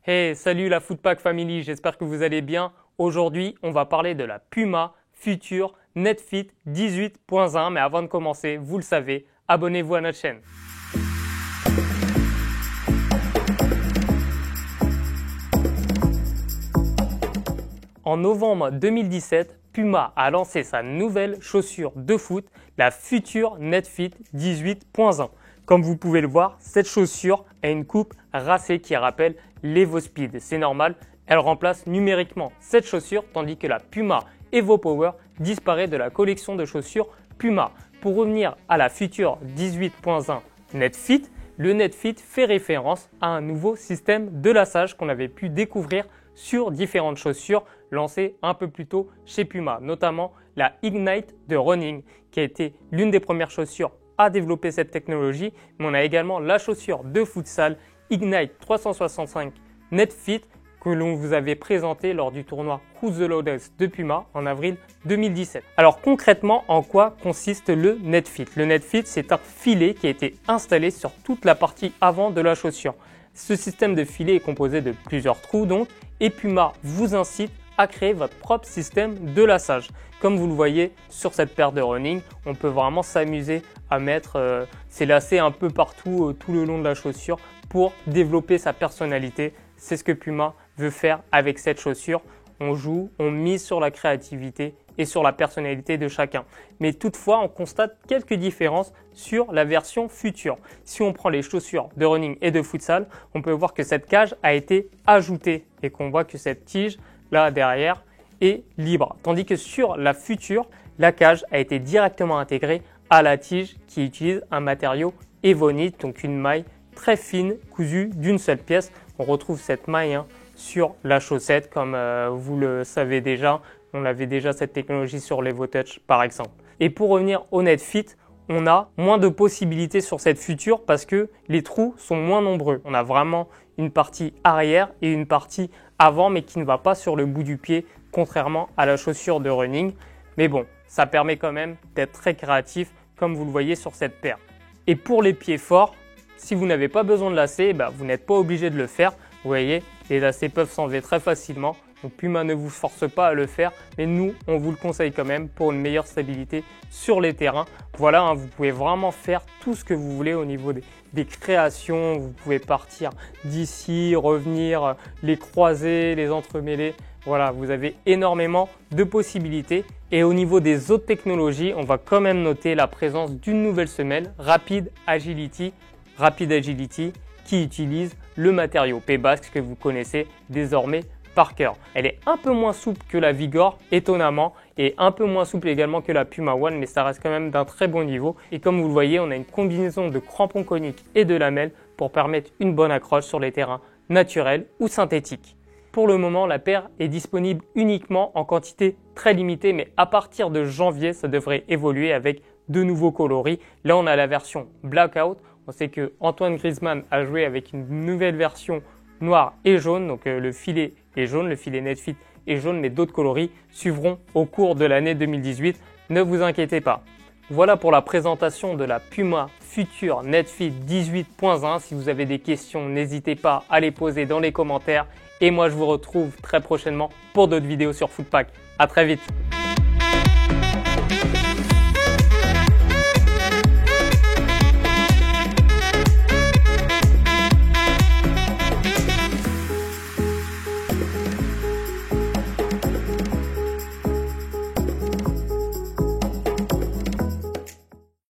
Hey, salut la Footpack Family, j'espère que vous allez bien. Aujourd'hui, on va parler de la Puma Future NetFit 18.1. Mais avant de commencer, vous le savez, abonnez-vous à notre chaîne. En novembre 2017, Puma a lancé sa nouvelle chaussure de foot, la Future NetFit 18.1. Comme vous pouvez le voir, cette chaussure a une coupe racée qui rappelle l'EvoSpeed. C'est normal, elle remplace numériquement cette chaussure tandis que la Puma EvoPower disparaît de la collection de chaussures Puma. Pour revenir à la Future 18.1 NetFit, le NetFit fait référence à un nouveau système de lassage qu'on avait pu découvrir sur différentes chaussures lancées un peu plus tôt chez Puma, notamment la Ignite de Running qui a été l'une des premières chaussures à développer cette technologie, mais on a également la chaussure de futsal Ignite 365 NetFit que l'on vous avait présenté lors du tournoi Who's the Loudest de Puma en avril 2017. Alors concrètement, en quoi consiste le NetFit? Le NetFit, c'est un filet qui a été installé sur toute la partie avant de la chaussure. Ce système de filet est composé de plusieurs trous donc, et Puma vous incite à créer votre propre système de lassage. Comme vous le voyez sur cette paire de running, on peut vraiment s'amuser à mettre ces lacets un peu partout tout le long de la chaussure pour développer sa personnalité. C'est ce que Puma veut faire avec cette chaussure. On joue, on mise sur la créativité et sur la personnalité de chacun. Mais toutefois, on constate quelques différences sur la version future. Si on prend les chaussures de running et de futsal, on peut voir que cette cage a été ajoutée et qu'on voit que cette tige là derrière est libre. Tandis que sur la future, la cage a été directement intégrée à la tige qui utilise un matériau Evonite, donc une maille très fine cousue d'une seule pièce. On retrouve cette maille sur la chaussette comme vous le savez déjà. On avait déjà cette technologie sur l'EvoTouch par exemple. Et pour revenir au NetFit, on a moins de possibilités sur cette future parce que les trous sont moins nombreux. On a vraiment une partie arrière et une partie avant mais qui ne va pas sur le bout du pied contrairement à la chaussure de running. Mais bon, ça permet quand même d'être très créatif comme vous le voyez sur cette paire. Et pour les pieds forts, si vous n'avez pas besoin de lacets, vous n'êtes pas obligé de le faire. Vous voyez, les lacets peuvent s'enlever très facilement. Donc Puma ne vous force pas à le faire, mais nous, on vous le conseille quand même pour une meilleure stabilité sur les terrains. Voilà, vous pouvez vraiment faire tout ce que vous voulez au niveau des créations. Vous pouvez partir d'ici, revenir, les croiser, les entremêler. Voilà, vous avez énormément de possibilités. Et au niveau des autres technologies, on va quand même noter la présence d'une nouvelle semelle, Rapid Agility qui utilise le matériau Pebask que vous connaissez désormais par cœur. Elle est un peu moins souple que la Vigor, étonnamment, et un peu moins souple également que la Puma One, mais ça reste quand même d'un très bon niveau. Et comme vous le voyez, on a une combinaison de crampons coniques et de lamelles pour permettre une bonne accroche sur les terrains naturels ou synthétiques. Pour le moment, la paire est disponible uniquement en quantité très limitée, mais à partir de janvier, ça devrait évoluer avec de nouveaux coloris. Là, on a la version Blackout. On sait que Antoine Griezmann a joué avec une nouvelle version noir et jaune, donc le filet est jaune, le filet NetFit est jaune, mais d'autres coloris suivront au cours de l'année 2018. Ne vous inquiétez pas. Voilà pour la présentation de la Puma Future NetFit 18.1. Si vous avez des questions, n'hésitez pas à les poser dans les commentaires. Et moi, je vous retrouve très prochainement pour d'autres vidéos sur Footpack. À très vite.